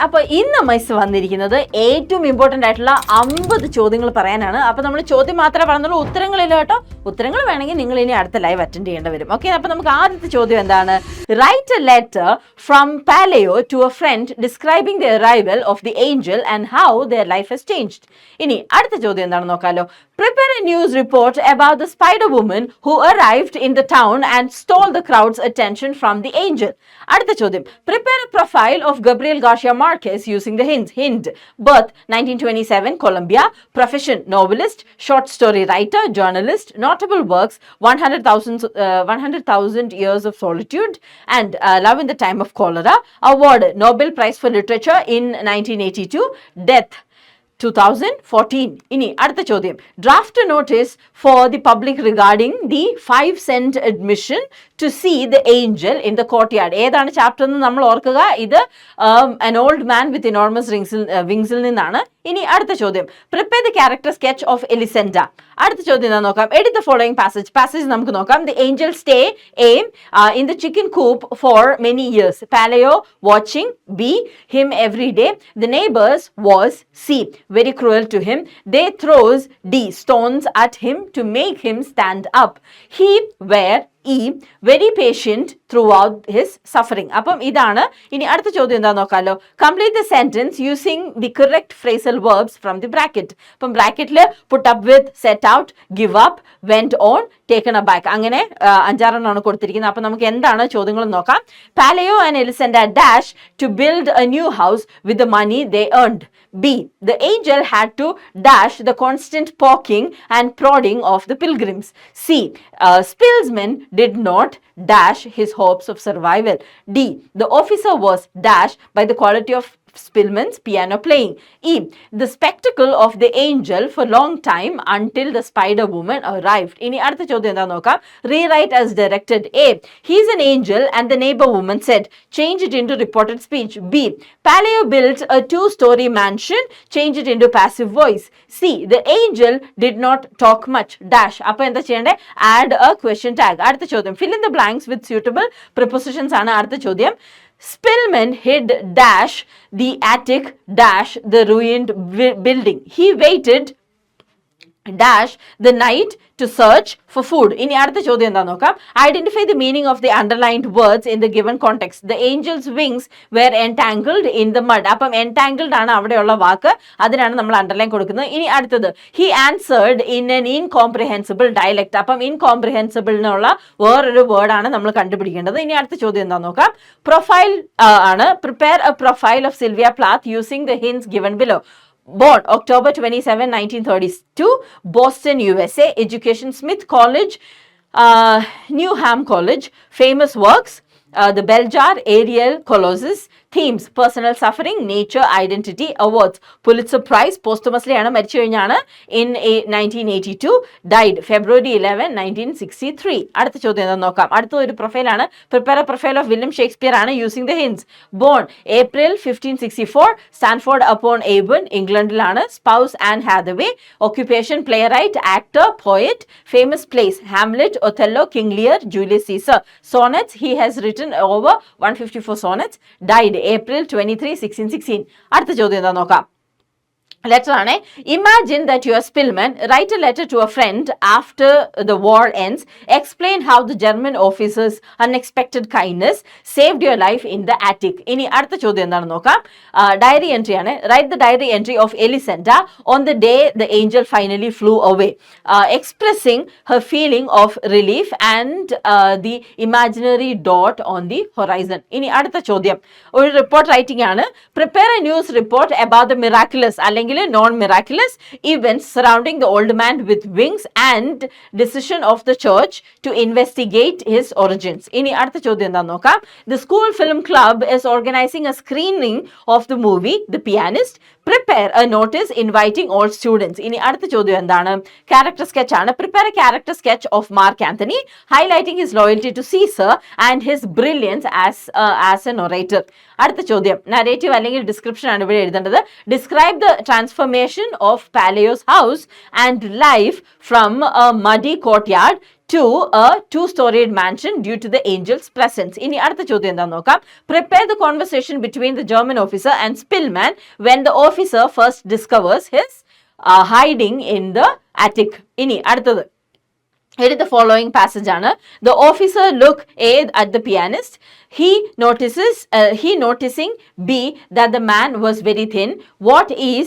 അപ്പോൾ ഇന്ന് മിസ് വന്നിരിക്കുന്നത് ഏറ്റവും ഇമ്പോർട്ടൻ്റ് ആയിട്ടുള്ള 50 ചോദ്യങ്ങൾ പറയാനാണ്. അപ്പോൾ നമ്മൾ ചോദ്യം മാത്രമേ പറഞ്ഞുള്ളൂ, ഉത്തരങ്ങളില്ല കേട്ടോ. ഉത്തരങ്ങൾ വേണമെങ്കിൽ നിങ്ങൾ ഇനി അടുത്ത ലൈവ് അറ്റൻഡ് ചെയ്യേണ്ടി വരും. ഓക്കെ, അപ്പോൾ നമുക്ക് ആദ്യത്തെ ചോദ്യം എന്താണ്? Write a letter from Pelayo to a friend describing the arrival of the angel and how their life has changed. ഇനി അടുത്ത ചോദ്യം എന്താണെന്ന് നോക്കാലോ. Prepare a news report about the spider woman who arrived in the town and stole the crowd's attention from the angel. അടുത്ത ചോദ്യം. Prepare a profile of Gabriel Garcia Marquez using the hint. Birth 1927, Colombia. Profession novelist, short story writer, journalist. Notable works 100,000 Years of Solitude and Love in the Time of Cholera. Award Nobel Prize for Literature in 1982. Death 2014. ഇനി അടുത്ത ചോദ്യം. Draft notice for the public regarding the 5 cent admission to see the Angel in the courtyard. ഏതാണ് chapter എന്ന് നമ്മൾ ഓർക്കുക. ഇത് an old man with enormous വിങ്സിൽ നിന്നാണ്. ഇനി അടുത്ത ചോദ്യം. Prepare the character sketch of Elisenda. അടുത്ത ചോദ്യം എന്താ നോക്കാം. എഡിറ്റ് ദ ഫോളോയിങ് പാസേജ് നമുക്ക് നോക്കാം. The angel stayed in the chicken coop for many years. Pelayo watching. Be him every day. The neighbours was. സി very cruel to him. They throws D stones at him to make him stand up. He were E very patient throughout his suffering. അപ്പം ഇതാണ്. ഇനി അടുത്ത ചോദ്യം എന്താ നോക്കാലോ. Complete the sentence using the correct phrasal verbs from the bracket. അപ്പം ബ്രാക്കറ്റിൽ put up with, set out, give up, went on, taken aback, അങ്ങനെ 5-6 കൊടുത്തിരിക്കുന്നത്. അപ്പം നമുക്ക് എന്താണ് ചോദ്യങ്ങൾ നോക്കാം. Pelayo and Elisenda dash to build a new house with the money they earned. B. The angel had to dash the constant poking and prodding of the pilgrims. C. Spilsman did not dash his hopes of survival. D. The officer was dashed by the quality of Spillman's piano playing. E. The spectacle of the angel for long time until the spider woman arrived. ഇനി അടുത്ത ചോദ്യം എന്താ നോക്കാം. Rewrite as directed. A. He is an angel and the neighbor woman said. Change it into reported speech. B. Paleo built a 2-story mansion. Change it into passive voice. C. The angel did not talk much. Dash. അപ്പോൾ എന്താ ചെയ്യേണ്ടത്? Add a question tag. അടുത്ത ചോദ്യം. Fill in the blanks with suitable prepositions ആണ് അടുത്ത ചോദ്യം. Spillman hid dash the attic dash the ruined building. He waited dash the night to search for food. ഇനി അടുത്ത ചോദ്യം എന്താ നോക്കാം. Identify the meaning of the underlined words in the given context. The angel's wings were entangled in the mud. അപ്പം entangled ആണ് അവിടെയുള്ള വാക്ക്, അതിനാണ് നമ്മൾ അണ്ടർലൈൻ കൊടുക്കുന്നത്. ഇനി അടുത്തത്. He answered in an incomprehensible dialect. അപ്പം incomprehensible എന്നുള്ള വേറൊരു വേർഡാണ് നമ്മൾ കണ്ടുപിടിക്കേണ്ടത്. ഇനി അടുത്ത ചോദ്യം എന്താ നോക്കാം. പ്രൊഫൈൽ ആണ്. Prepare a profile of Sylvia Plath using the hints given below. Born October 27, 1932, Boston, USA. Education Smith College, Newham College. Famous works, The Bell Jar, Ariel, Colossus. Themes: personal suffering, nature, identity. Awards: Pulitzer Prize, posthumously ആണ്, മരിച്ചു കഴിഞ്ഞാണ്, in 1982. Died February 11, 1963. അടുത്ത ചോദ്യം എന്താ നോക്കാം. അടുത്ത ഒരു പ്രൊഫൈലാണ്. Prepare a profile of William Shakespeare ആണ്, using the hints. Born April 1564, Stanford upon Avon, ഇംഗ്ലണ്ടിലാണ്. Spouse Anne Hathaway. Occupation playwright, actor, poet. Famous plays: Hamlet, Othello, King Lear, Julius Caesar. Sonnets: he has written over 154 sonnets. Died April 23, 1616. അടുത്ത ചോദ്യം എന്താ നോക്കാം. Letter ആണ്. Imagine that you are Szpilman. Write a letter to a friend after the war ends. Explain how the German officer's unexpected kindness saved your life in the attic. ഇനി അടുത്ത ചോദ്യം എന്താണെന്ന് നോക്കാം. ഡയറി എൻട്രി ആണ്. Write the diary entry of Elisenda on the day the angel finally flew away, expressing her feeling of relief and the imaginary dot on the horizon. ഇനി അടുത്ത ചോദ്യം ഒരു റിപ്പോർട്ട് റൈറ്റിംഗ് ആണ്. Prepare A news report about the miraculous അല്ലെങ്കിൽ non-miraculous events surrounding the old man with wings and decision of the church to investigate his origins. ഇനി അടുത്ത ചോദ്യം എന്താണെന്ന് നോക്കാം. The school film club is organizing a screening of the movie The Pianist. Prepare a notice inviting all students. ഇനി അടുത്ത ചോദ്യം എന്താണ്? Character sketch ആണ്. Prepare a character sketch of Mark Antony highlighting his loyalty to Caesar and his brilliance as a narrator. അടുത്ത ചോദ്യം narrative അല്ലെങ്കിൽ description ആണ് ഇവിടെ എഴുതേണ്ടത്. Describe the transformation of Paleo's house and life from a muddy courtyard to a two-storied mansion due to the angel's presence. ഇനി അടുത്ത ചോദ്യം എന്താണെന്ന് നോക്കാം. Prepare the conversation between the German officer and Spillman when the officer first discovers his hiding in the attic. ഇനി അടുത്തത് here is the following passage ആണ്. The officer look A at the pianist. He noticing B that the man was very thin. What is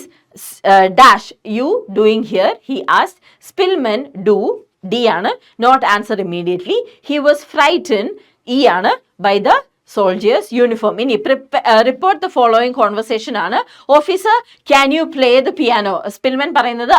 dash you doing here? He asked. Spillman do D ആണ്. Not answer immediately. He was frightened E ആണ് by the soldiers uniform. ഇനി report the following conversation ആണ്. Officer, can you play the piano? Spillman പറയുന്നത്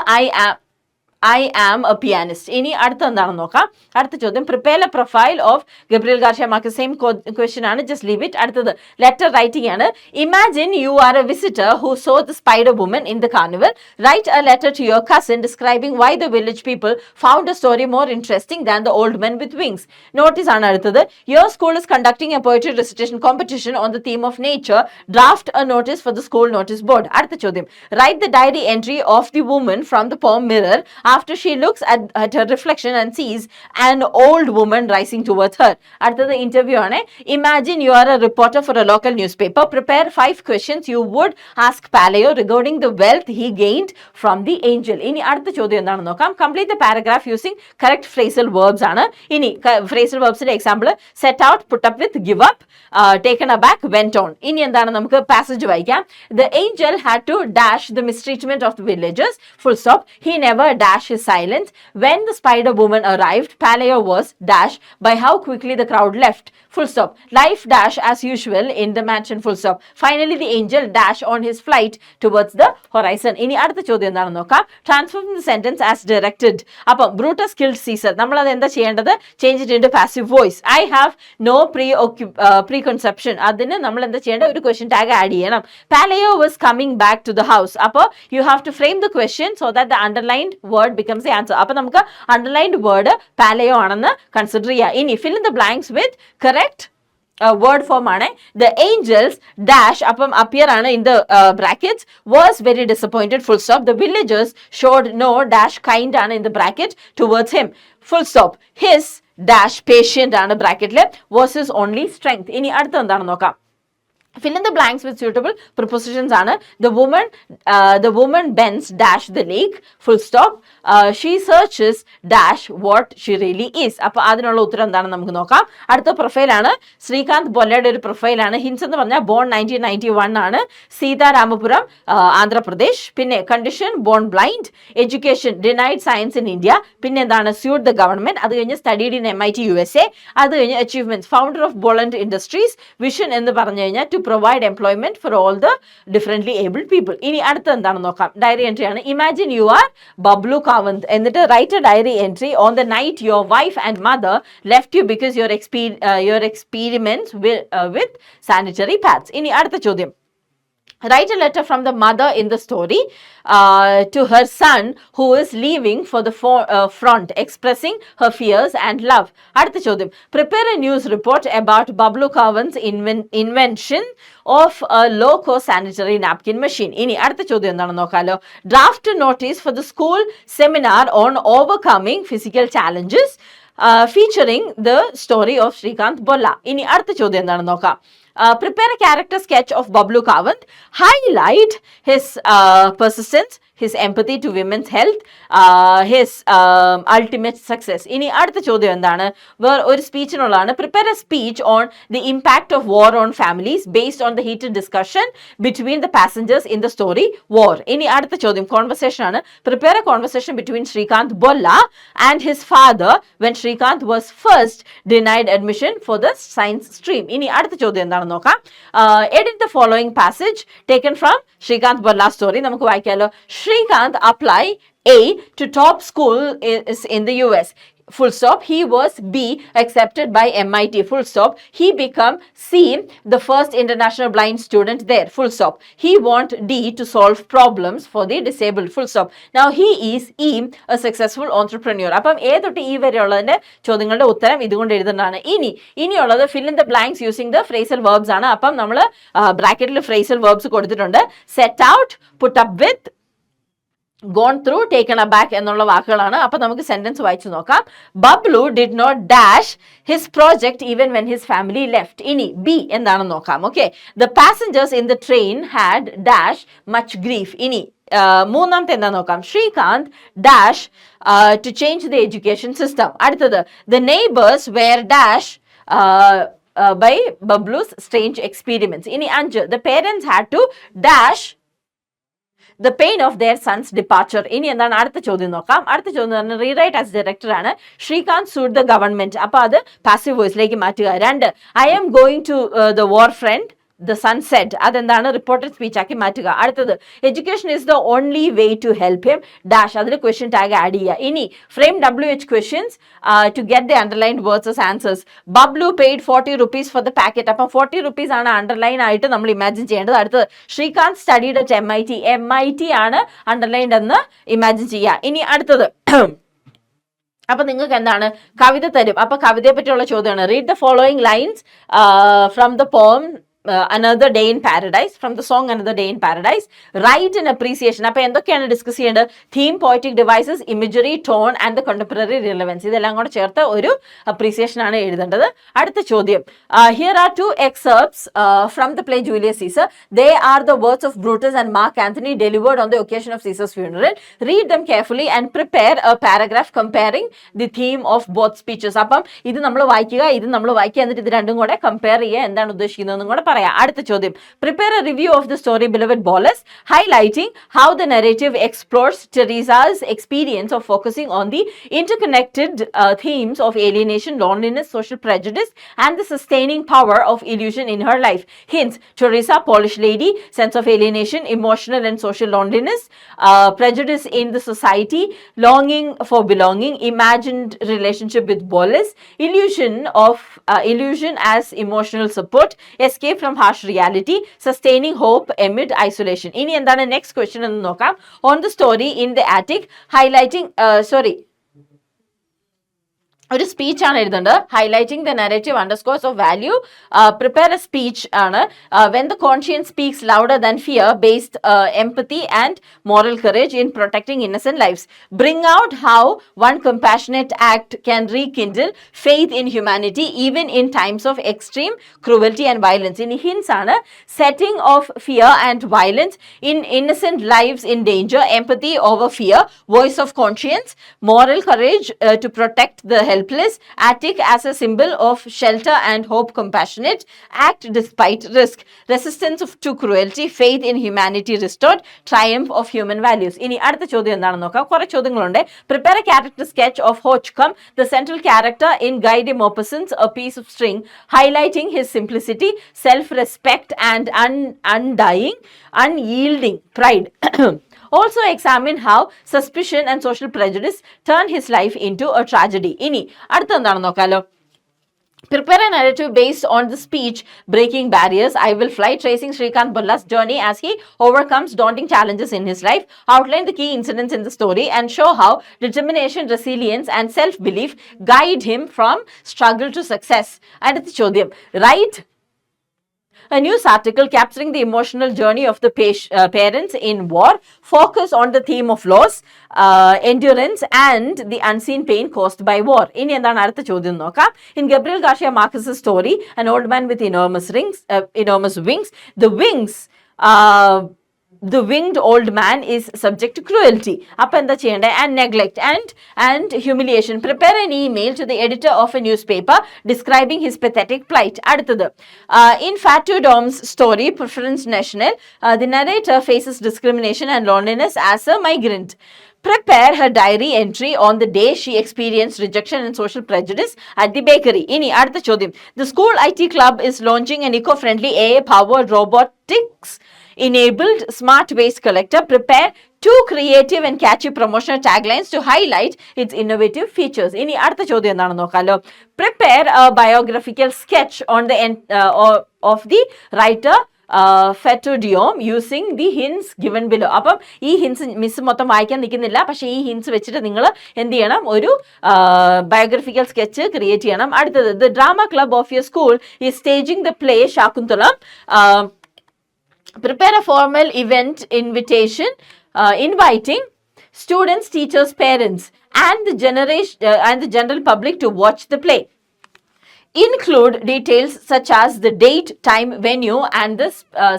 I am a pianist. ഇനി അടുത്ത എന്താണെന്ന് നോക്കാം. അടുത്ത ചോദ്യം prepare a profile of Gabriel Garcia Marquez. Same question ആണ്, just leave it. അടുത്തത് ലെറ്റർ റൈറ്റിംഗ് ആണ്. Imagine you are a visitor who saw the spider woman in the carnival. Write a letter to your cousin describing why the village people found a story more interesting than the old man with wings. Notice ആണ് അടുത്തത്. Your school is conducting a poetry recitation competition on the theme of nature. Draft a notice for the school notice board. അടുത്ത ചോദ്യം write the diary entry of the woman from the poem Mirror after she looks at her reflection and sees an old woman rising towards her. അടുത്തത് interview ആണ്. Imagine you are a reporter for a local newspaper. Prepare 5 questions you would ask Paleo regarding the wealth he gained from the angel. ഇനി അടുത്ത ചോദ്യം എന്താണെന്ന് നോക്കാം. Complete the paragraph using correct phrasal verbs ആണ്. ഇനി phrasal verbsന്റെ example set out, put up with, give up, taken aback, went on. ഇനി എന്താണ് നമുക്ക് പാസേജ് വായിക്കാം. The angel had to dash the mistreatment of the villagers. Full stop. He never dashed his silence. When the spider woman arrived, Paleo was dash by how quickly the crowd left. Full stop. Life dash as usual in the mansion. Full stop. Finally, the angel dash on his flight towards the horizon. ഇനി അടുത്ത ചോദ്യം എന്താണെന്ന് നോക്കാം. Transform the sentence as directed. അപ്പം Brutus killed Caesar. നമ്മൾ അത് എന്താ ചെയ്യേണ്ടത്? Change it into passive voice. I have no preconception. അതിന് നമ്മൾ എന്താ ചെയ്യേണ്ടത്? ഒരു question tag add ചെയ്യണം. Paleo was coming back to the house. അപ്പോൾ you have to frame the question so that the underlined word becomes the answer. അപ്പോൾ നമുക്ക് underlined word Paleo ആണെന്ന് കൺസിഡർ ചെയ്യാം. ഇനി fill in the blanks with correct word form ആണ്. The angels dash അപ്പം appear ആണ് in the brackets was very disappointed. Full stop. The villagers showed no dash kind ആണ് in the bracket towards him. Full stop. His dash patient ആണ് ബ്രാക്കറ്റിൽ was his only strength. ഇനി അടുത്ത എന്താണെന്ന് നോക്കാം. Fill in the blanks with suitable prepositions ആണ്. The woman bends dash the lake. Full stop. She searches dash what she really is. അപ്പോൾ അതിനുള്ള ഉത്തരം എന്താണെന്ന് നമുക്ക് നോക്കാം. അടുത്ത പ്രൊഫൈലാണ് ശ്രീകാന്ത് ബൊല്ലയുടെ ഒരു പ്രൊഫൈലാണ്. ഹിൻസ് എന്ന് പറഞ്ഞാൽ ബോൺ 1991 ആണ്. സീതാരാമപുരം ആന്ധ്രാപ്രദേശ്. പിന്നെ condition bone blind. Education denied science in India. പിന്നെ എന്താണ് സ്യൂട്ട് ദ ഗവൺമെന്റ്. അത് കഴിഞ്ഞ് സ്റ്റഡീഡ് ഇൻ MIT USA. അത് കഴിഞ്ഞ് achievements founder of Boland industries. Vision എന്ന് പറഞ്ഞു കഴിഞ്ഞാൽ to provide employment for all the differently abled people. ഇനി അടുത്ത എന്താണെന്ന് നോക്കാം. ഡയറി എൻട്രി ആണ്. Imagine you are Bablu Kawant. എന്നിട്ട് write a diary entry on the night your wife and mother left you because your experiments with sanitary pads. ഇനി അടുത്ത ചോദ്യം. Write a letter from the mother in the story to her son who is leaving for the front, expressing her fears and love. അടുത്ത ചോദ്യം. Prepare a news report about Bablu Kawant's invention of a low-cost sanitary napkin machine. ഇനി അടുത്ത ചോദ്യം എന്താണെന്ന് നോക്കാലോ. Draft a notice for the school seminar on overcoming physical challenges featuring the story of Srikanth Bolla. ഇനി അടുത്ത ചോദ്യം എന്താണെന്ന് നോക്കാം. Prepare a character sketch of Bablu Kawant. Highlight his persistence, his empathy to women's health, his ultimate success. ഇനി അടുത്ത ചോദ്യം എന്താണ്? ഒരു സ്പീച്ചിനുള്ളതാണ്. Prepare a speech on the impact of war on families based on the heated discussion between the passengers in the story War. ഇനി അടുത്ത ചോദ്യം conversation ആണ്. Prepare a conversation between Srikanth Bolla and his father when Srikanth was first denied admission for the science stream. ഇനി അടുത്ത ചോദ്യം എന്താണ് നോക്കാം. Edit the following passage taken from Srikanth Bolla story. നമുക്ക് വായിക്കാലോ. Srikanth apply A to top school is in the US. Full stop. He was B accepted by MIT. Full stop. He become C the first international blind student there. Full stop. He want D to solve problems for the disabled. Full stop. Now he is E a successful entrepreneur. അപ്പം A തൊട്ട് E വരെയുള്ളതിന്റെ ചോദ്യങ്ങളുടെ ഉത്തരം ഇതുകൊണ്ട് എഴുതുന്നതാണ്. ഇനിയുള്ളത് fill in the blanks using the phrasal verbs ആണ്. അപ്പം നമ്മൾ ബ്രാക്കറ്റിൽ phrasal verbs കൊടുത്തിട്ടുണ്ട്. Set out, put up with, gone through, taken aback എന്നുള്ള വാക്കുകളാണ്. അപ്പൊ നമുക്ക് സെന്റൻസ് വായിച്ചു നോക്കാം. Bablu did not dash his project even when his family left. ഇനി ബി എന്താണെന്ന് നോക്കാം. Okay, the passengers in the train had dash much grief. ഇനി മൂന്നാമത്തെ എന്താ നോക്കാം. Srikanth dash to change the education system. അടുത്തത് the neighbours were dash by Bablu's strange experiments. ഇനി 5, the parents had to dash the pain of their son's departure. ഇനി എന്താണ് അടുത്ത ചോദ്യം നോക്കാം. അടുത്ത ചോദ്യം റീറൈറ്റ് ആസ് ഡയറക്ടർ ആണ്. Srikanth സൂഡ് the government. അപ്പൊ അത് പാസീവ് വോയിസിലേക്ക് മാറ്റുക. 2, I am going to the war front the sun said. അതെന്താണ് റിപ്പോർട്ടഡ് സ്പീച്ച് ആക്കി മാറ്റുക. അടുത്തത് education is the only way to help him dash. അതിൽ ക്വസ്റ്റ്യൻ ടാഗ് ആഡ് ചെയ്യുക. ഇനി frame WH questions to get the underlined words answers. Bablu paid 40 rupees for the packet. അപ്പം 40 rupees ആണ് underline ആയിട്ട് നമ്മൾ ഇമാജിൻ ചെയ്യേണ്ടത്. അടുത്തത് ശ്രീകാന്ത് സ്റ്റഡീഡ് അറ്റ് MIT ആണ് അണ്ടർലൈൻഡ് എന്ന് ഇമാജിൻ ചെയ്യുക. ഇനി അടുത്തത് അപ്പൊ നിങ്ങൾക്ക് എന്താണ് കവിത തരും. അപ്പൊ കവിതയെ പറ്റിയുള്ള ചോദ്യമാണ്. Read the following lines from the poem Another Day in Paradise, from the song Another Day in Paradise. Write an appreciation. അപ്പോൾ എന്തൊക്കെയാണ് ഡിസ്കസ് ചെയ്യേണ്ടത്? Theme, poetic devices, imagery, tone and the contemporary relevance. ഇതെല്ലാം കൂടെ ചേർത്ത് ഒരു appreciation ആണ് എഴുതേണ്ടത്. അടുത്ത ചോദ്യം. Here R 2 excerpts from the play Julius Caesar. They are the words of Brutus and Mark Antony delivered on the occasion of Caesar's funeral. Read them carefully and prepare a paragraph comparing the theme of both speeches. അപ്പം ഇത് നമ്മൾ വായിക്കുക, ഇത് നമ്മൾ വായിക്കുക, എന്നിട്ട് ഇത് രണ്ടും കൂടെ കമ്പയർ ചെയ്യുക, എന്താണ് ഉദ്ദേശിക്കുന്നതെന്നും കൂടെ പറയാം. അടുത്ത ചോദ്യം. Prepare a review of the story beloved bowls, highlighting how the narrative explores Teresa's experience of focusing on the interconnected themes of alienation, loneliness, social prejudice, and the sustaining power of illusion in her life. Hints: Teresa, Polish lady, sense of alienation, emotional and social loneliness, prejudice in the society, longing for belonging, imagined relationship with Bolus, illusion as emotional support, escape from harsh reality, sustaining hope amid isolation. ഇനി എന്താണ് next question എന്ന് നോക്കാം. On the story in the attic, highlighting ഒരു speech ആണ് എഴുതേണ്ടത്. Highlighting the narrative underscores of value. Prepare a speech ആണ്. When the conscience speaks louder than fear, based empathy and moral courage in protecting innocent lifes. Bring out how one compassionate act can rekindle faith in humanity even in times of extreme cruelty and violence. ഇനി hints ആണ്. Setting of fear and violence in innocent lifes in danger, empathy over fear, voice of conscience, moral courage to protect the helpless, attic as a symbol of shelter and hope, compassionate, act despite risk, resistance to cruelty, faith in humanity restored, triumph of human values. ഇനി അടുത്ത ചോദ്യം എന്താണെന്ന് നോക്കാം. കുറെ ചോദ്യങ്ങളുണ്ട്. Prepare a character sketch of Hochcom, the central character in Guy de Maupassant's A Piece of String, highlighting his simplicity, self-respect and unyielding pride. Also examine how suspicion and social prejudice turn his life into a tragedy. ഇനി അടുത്ത എന്താണെന്ന് നോക്കാലോ. Prepare a narrative based on the speech Breaking Barriers, I Will Fly, tracing Srikanth Bolla's journey as he overcomes daunting challenges in his life. Outline the key incidents in the story and show how determination, resilience and self-belief guide him from struggle to success. അടുത്ത ചോദ്യം. Write a news article capturing the emotional journey of the parents in war. Focus on the theme of loss, endurance and the unseen pain caused by war. ഇനി എന്താണ് അടുത്ത ചോദ്യം നോക്കാം. In Gabriel Garcia Marquez's story, an old man with enormous wings, the winged old man is subject to cruelty. അപ്പോൾ എന്താ ചെയ്യേണ്ടത്? And neglect and humiliation. Prepare an email to the editor of a newspaper describing his pathetic plight. അടുത്തത്. In Fatou Dom's story Preference National, the narrator faces discrimination and loneliness as a migrant. Prepare her diary entry on the day she experienced rejection and social prejudice at the bakery. ഇനി അടുത്ത ചോദ്യം. The school IT club is launching an eco-friendly AI-powered robotics enabled smart waste collector. Prepare 2 creative and catchy promotional taglines to highlight its innovative features. ഇനി അടുത്ത ചോദ്യം എന്താണെന്ന് നോക്കാലോ. Prepare a biographical sketch on the of the writer Fatou Diom using the hints given below. അപ്പം ഈ hints miss മൊത്തം വായിക്കാൻ നിൽക്കുന്നില്ല, പക്ഷേ ഈ ഹിൻസ് വെച്ചിട്ട് നിങ്ങൾ എന്ത് ചെയ്യണം? ഒരു ബയോഗ്രഫിക്കൽ സ്കെച്ച് ക്രിയേറ്റ് ചെയ്യണം. അടുത്തത്. The drama club of your school is staging the play Shakuntalam. Prepare a formal event invitation inviting students, teachers, parents, and the general public to watch the play. Include details such as the date, time, venue, and the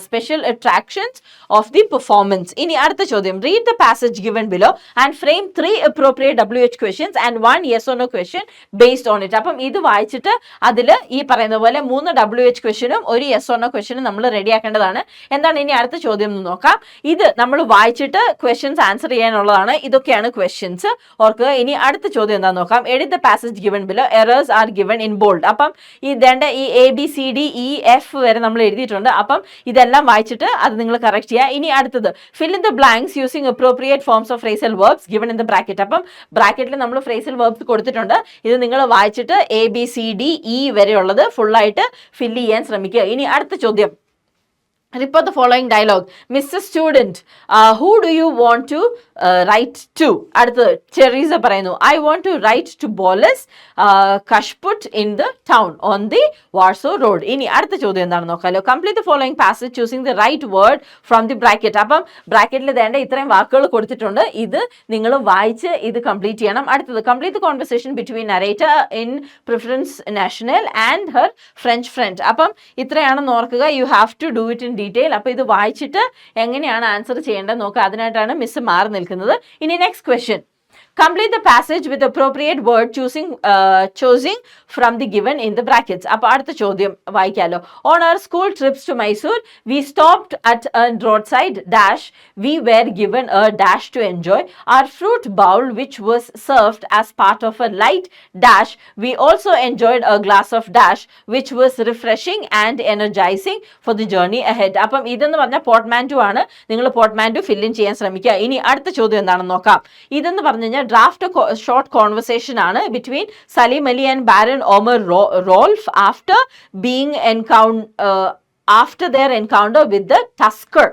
special attractions of the performance. ഇനി അടുത്ത ചോദ്യം, read the passage given below and frame 3 appropriate WH questions and 1 yes or no question based on it. അപ്പം ഇത് വായിച്ചിട്ട് അതിൽ ഈ പറയുന്ന പോലെ 3 WH ക്വസ്റ്റ്യനും ഒരു yes or no ക്വസ്റ്റ്യനും നമ്മൾ റെഡിയാക്കേണ്ടതാണ്. എന്താണ് ഇനി അടുത്ത ചോദ്യം എന്ന് നോക്കാം. ഇത് നമ്മൾ വായിച്ചിട്ട് ക്വസ്റ്റ്യൻസ് ആൻസർ ചെയ്യാനുള്ളതാണ്. ഇതൊക്കെയാണ് ക്വസ്റ്റ്യൻസ്. ഓർക്കുക. ഇനി അടുത്ത ചോദ്യം എന്താണെന്ന് നോക്കാം. edit the passage given below, errors are given in bold. അപ്പം ഈ ABCDEF വരെ നമ്മൾ എഴുതിയിട്ടുണ്ട്. അപ്പം ഇതെല്ലാം വായിച്ചിട്ട് അത് നിങ്ങൾ കറക്റ്റ് ചെയ്യുക. ഇനി അടുത്തത്, fill in the blanks using appropriate forms of phrasal verbs given in the bracket. അപ്പം ബ്രാക്കറ്റിൽ നമ്മൾ phrasal verbs കൊടുത്തിട്ടുണ്ട്. ഇത് നിങ്ങൾ വായിച്ചിട്ട് ABCDE വരെയുള്ളത് ഫുള്ളായിട്ട് ഫില്ല് ചെയ്യാൻ ശ്രമിക്കുക. ഇനി അടുത്ത ചോദ്യം, report the following dialogue. Mr. Student, who do you want to write to? അടുത്തത് ചെറീസ പറയുന്നു, I want to write to Bolas Kashput in the town on the Warsaw Road. ഇനി അടുത്ത ചോദ്യം എന്താണെന്ന് നോക്കാമല്ലോ. Complete the following passage choosing the right word from the bracket. അപ്പം ബ്രാക്കറ്റിൽ വേണ്ട ഇത്രയും വാക്കുകൾ കൊടുത്തിട്ടുണ്ട്. ഇത് നിങ്ങൾ വായിച്ച് ഇത് കംപ്ലീറ്റ് ചെയ്യണം. അടുത്തത്, complete the conversation between narrator in Preference National and her French friend. അപ്പം ഇത്രയാണെന്ന് ഓർക്കുക. You have to do it in detail. അപ്പോൾ ഇത് വായിച്ചിട്ട് എങ്ങനെയാണ് ആൻസർ ചെയ്യേണ്ടത് നോക്കുക. അതിനായിട്ടാണ് മിസ് മാറി നിൽക്കുന്നത്. ഇനി next question, complete the passage with appropriate word choosing from the given in the brackets. അപ്പോൾ അടുത്ത ചോദ്യം വായിക്കാലോ. On our school trips to Mysore, we stopped at a roadside dash. We were given a dash to enjoy. Our fruit bowl, which was served as part of a light dash. We also enjoyed a glass of dash, which was refreshing and energizing for the journey ahead. അപ്പം ഇതെന്ന് പറഞ്ഞാൽ പോർട്ട്മാൻറ്റു ആണ്. നിങ്ങൾ പോർട്ട്മാൻറ്റു fill in ചെയ്യാൻ ശ്രമിക്കുക. ഇനി അടുത്ത ചോദ്യം എന്താണെന്ന് നോക്കാം. ഇതെന്ന് പറഞ്ഞു കഴിഞ്ഞാൽ ഡ്രാഫ്റ്റ് ഷോർട്ട് കോൺവെർസേഷൻ ആണ് between Saleem Ali and barren Omar Rolf after their encounter with the tusker.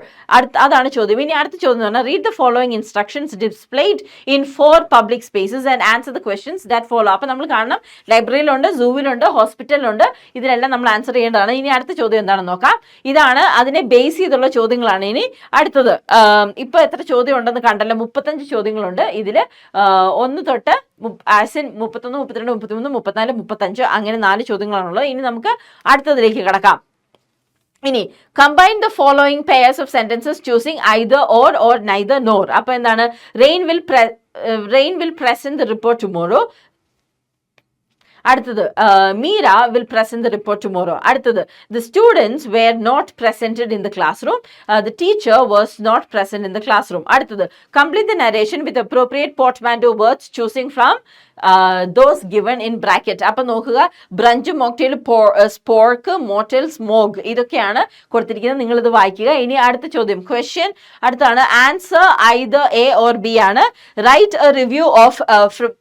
അതാണ് ചോദ്യം. ഇനി അടുത്ത ചോദ്യം എന്ന് പറഞ്ഞാൽ, read the following instructions displayed in 4 public spaces and answer the questions that follow. അപ്പോൾ നമ്മൾ കാണണം, ലൈബ്രറിയിലുണ്ട്, സൂവിലുണ്ട്, ഹോസ്പിറ്റലിലുണ്ട്, ഇതിലെല്ലാം നമ്മൾ ആൻസർ ചെയ്യേണ്ടതാണ്. ഇനി അടുത്ത ചോദ്യം എന്താണെന്ന് നോക്കാം. ഇതാണ് അതിനെ ബേസ് ചെയ്തുള്ള ചോദ്യങ്ങളാണ്. ഇനി അടുത്തത്, ഇപ്പോൾ എത്ര ചോദ്യം ഉണ്ടെന്ന് കണ്ടല്ലോ, 35 ചോദ്യങ്ങളുണ്ട്. ഇതിൽ 1 തൊട്ട് 31, 32, 33, 34, 35 അങ്ങനെ 4 ചോദ്യങ്ങളാണുള്ളത്. ഇനി നമുക്ക് അടുത്തതിലേക്ക് കിടക്കാം. ഇനി combine the following pairs of sentences choosing either or neither nor. അപ്പോൾ എന്താണ്, rain will present the report tomorrow. അടുത്തത്, Meera will present the report tomorrow. അടുത്തത്, the students were not presented in the classroom. The teacher was not present in the classroom. അടുത്തത്, complete the narration with appropriate portmanteau words choosing from those given in bracket. അപ്പം നോക്കുക, brunch, mocktail, സ്പോർക്ക്, motel, smog ഇതൊക്കെയാണ് കൊടുത്തിരിക്കുന്നത്. നിങ്ങളിത് വായിക്കുക. ഇനി അടുത്ത ചോദ്യം, ക്വസ്റ്റ്യൻ അടുത്താണ്, answer either A or B ആണ്. Write a review of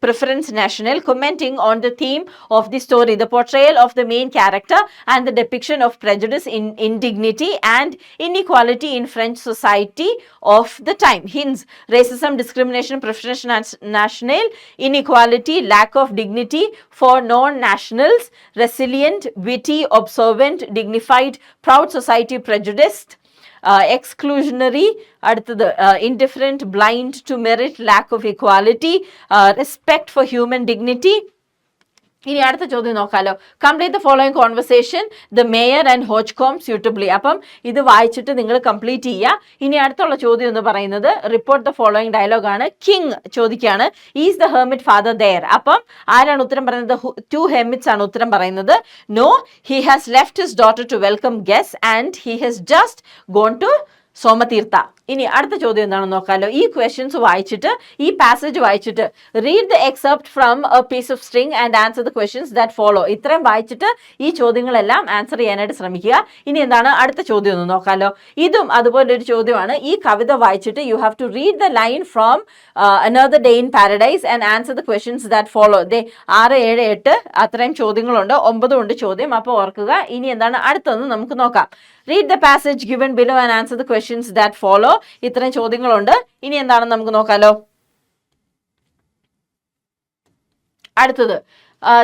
Preference National commenting on the theme of the story, the portrayal of the main character and the depiction of prejudice, indignity and inequality in French society of the time. Hints, racism, discrimination, Preference National, inequality, lack of dignity for non-nationals, resilient, witty, observant, dignified, proud society, prejudiced, exclusionary, അടുത്തത് indifferent, blind to merit, lack of equality, respect for human dignity. ഇനി അടുത്ത ചോദ്യം നോക്കാലോ. Complete the following conversation the mayor and Hotchkom suitably. അപ്പം ഇത് വായിച്ചിട്ട് നിങ്ങൾ complete ചെയ്യുക. ഇനി അടുത്തുള്ള ചോദ്യം എന്ന് പറയുന്നത്, റിപ്പോർട്ട് ദ ഫോളോയിങ് ഡയലോഗ് ആണ്. കിങ് ചോദിക്കുകയാണ്, is the hermit father there? അപ്പം ആരാണ് ഉത്തരം പറയുന്നത്? 2 ഹെർമിറ്റ്സ് ആണ് ഉത്തരം പറയുന്നത്. No, he has left his daughter to welcome guest and he has just gone to Somatirtha. ഇനി അടുത്ത ചോദ്യം എന്താണെന്ന് നോക്കാമല്ലോ. ഈ ക്വസ്റ്റ്യൻസ് വായിച്ചിട്ട്, ഈ പാസേജ് വായിച്ചിട്ട്, read the except from A piece of string and answer the questions that follow. ഇത്രയും വായിച്ചിട്ട് ഈ ചോദ്യങ്ങളെല്ലാം ആൻസർ ചെയ്യാനായിട്ട് ശ്രമിക്കുക. ഇനി എന്താണ് അടുത്ത ചോദ്യം ഒന്ന് നോക്കാമല്ലോ. ഇതും അതുപോലെ ഒരു ചോദ്യമാണ്. ഈ കവിത വായിച്ചിട്ട് you have to read the line from another day in paradise and answer the questions that follow. 6, 7, 8 അത്രയും ചോദ്യങ്ങളുണ്ട്. 9 ഉണ്ട് ചോദ്യം. അപ്പോൾ ഓർക്കുക. ഇനി എന്താണ് അടുത്തതെന്ന് നമുക്ക് നോക്കാം. Read the passage given below and answer the questions that follow. ഇത്രയും ചോദ്യങ്ങളുണ്ട്. ഇനി എന്താണെന്ന് നമുക്ക് നോക്കാലോ. അടുത്തത്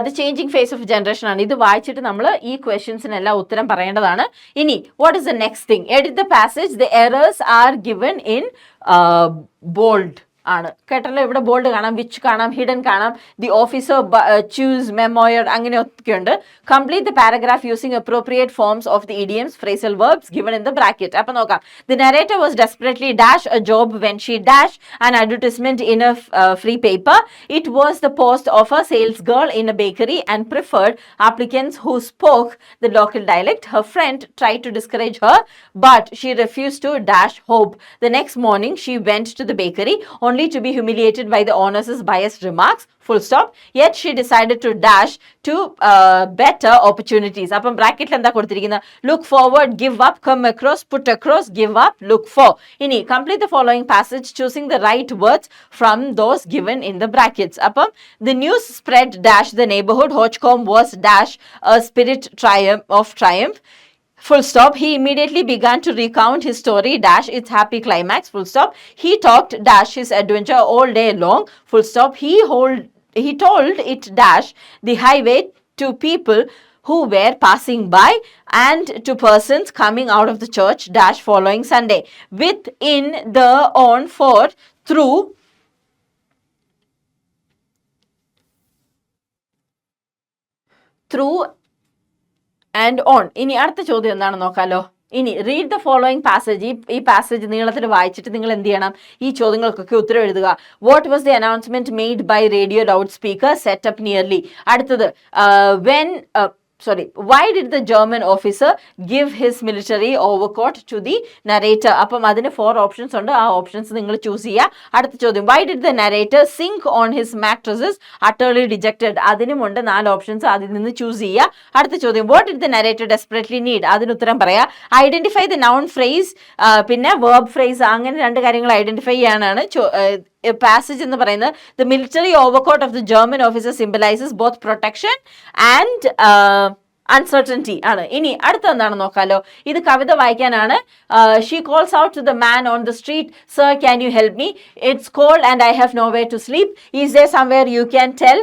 the changing face of generation ആണ്. ഇത് വായിച്ചിട്ട് നമ്മൾ ഈ ക്വസ്റ്റ്യൻസിനെല്ലാം ഉത്തരം പറയേണ്ടതാണ്. ഇനി what is the next thing? Edit the passage. The errors R given in bold. ആണ്. കേട്ടല്ലോ, ഇവിടെ ബോൾഡ് കാണാം, വിച്ച് കാണാം, ഹിഡൻ കാണാം, ദി ഓഫീസർ, ചൂസ്, മെമ്മോയർ, അങ്ങനെയൊക്കെ ഉണ്ട്. Complete the paragraph using appropriate forms of the idioms, phrasal verbs given in the bracket. അപ്പൊ നോക്കാം. The narrator was desperately dash A job when she dash an advertisement in a free paper. It was the post of a sales girl in a bakery and preferred applicants who spoke the local dialect. Her friend tried to discourage her, but she refused to dash hope. The next morning, she went to the bakery only to be humiliated by the owner's biased remarks. Full stop. Yet she decided to dash to better opportunities. അപ്പം ബ്രാക്കറ്റിൽ എന്താ കൊടുത്തിരിക്കുന്നത്? Look forward, give up, come across, put across, give up, look for. ഇനി complete the following passage choosing the right words from those given in the brackets. അപ്പം the news spread dash the neighborhood. Hodgcombe was dash a spirit of triumph. Full stop. He immediately began to recount his story dash its happy climax. Full stop. He talked dash his adventure all day long. Full stop. He told it dash the highway to people who were passing by and to persons coming out of the church dash following Sunday. Within the on for through and on. ഇനി അടുത്ത ചോദ്യം എന്താണെന്ന് നോക്കാലോ. ഇനി read the following passage. ഈ passage നീളത്തിൽ വായിച്ചിട്ട് നിങ്ങൾ എന്ത് ചെയ്യണം? ഈ ചോദ്യങ്ങൾക്കൊക്കെ ഉത്തരം എഴുതുക. What was the announcement made by radio loud speaker set up nearly? അടുത്തത് why did the German officer give his military overcoat to the narrator? അപ്പം അതിന് 4 ഓപ്ഷൻസ് ഉണ്ട്. ആ ഓപ്ഷൻസ് നിങ്ങൾ ചൂസ് ചെയ്യുക. അടുത്ത ചോദ്യം, why did the narrator sink on his mattresses utterly dejected? അതിനുമുണ്ട് 4 options. അതിൽ നിന്ന് ചൂസ് ചെയ്യുക. അടുത്ത ചോദ്യം, what did the narrator desperately need? അതിന് ഉത്തരം പറയാ. ഐഡന്റിഫൈ ദ നൗൺ ഫ്രേസ്, പിന്നെ വേർബ് ഫ്രേസ്, അങ്ങനെ 2 കാര്യങ്ങൾ ഐഡന്റിഫൈ ചെയ്യാനാണ് പാസേജ് എന്ന് പറയുന്നത്. The military overcoat of the German officer symbolises both protection and uncertainty ആണ്. ഇനി അടുത്ത എന്താണെന്ന് നോക്കാലോ. ഇത് കവിത വായിക്കാനാണ്. She calls out to the man on the street, sir can you help me? It's cold and I have no way to sleep. Is there somewhere you can tell?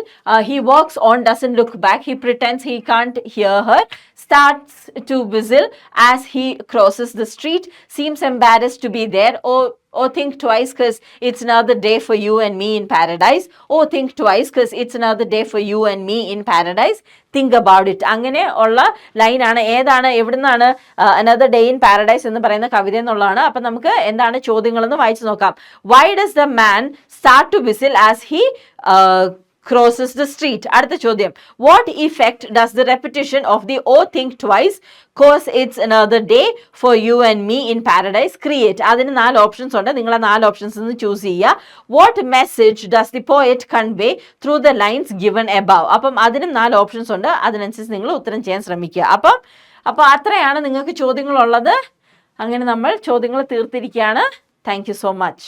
He wax on, doesn't look back. He pretends he can't hear her. Starts to whistle as he crosses the street. Seems embarrassed to be there. Oh, think twice, cause it's another day for you and me in paradise. Oh, think twice, cause it's another day for you and me in paradise. Think about it. അങ്ങനെ ഉള്ള ലൈനാണ്. ഏതാണ്, എവിടുന്നാണ് another day in paradise എന്ന് പറയുന്ന കവിത എന്നുള്ളതാണ്. അപ്പം നമുക്ക് എന്താണ് ചോദ്യങ്ങളെന്ന് വായിച്ചു നോക്കാം. Why does the man start to whistle as he crosses the street? അടുത്ത ചോദ്യം, what effect does the repetition of the oh think twice cause it's another day for you and me in paradise create? അതിന് 4 options ഉണ്ട്. നിങ്ങൾ ആ 4 options നിന്ന് choose ചെയ്യുക. what message does the poet convey through the lines given above? അപ്പം അതിനും 4 options ഉണ്ട്. അതിനനുസരിച്ച് നിങ്ങൾ ഉത്തരം ചെയ്യാൻ ശ്രമിക്കുക. അപ്പം അത്രയാണ് നിങ്ങൾക്ക് ചോദ്യങ്ങളുള്ളത്. അങ്ങനെ നമ്മൾ ചോദ്യങ്ങൾ തീർത്തിരിക്കുകയാണ്. Thank you so much.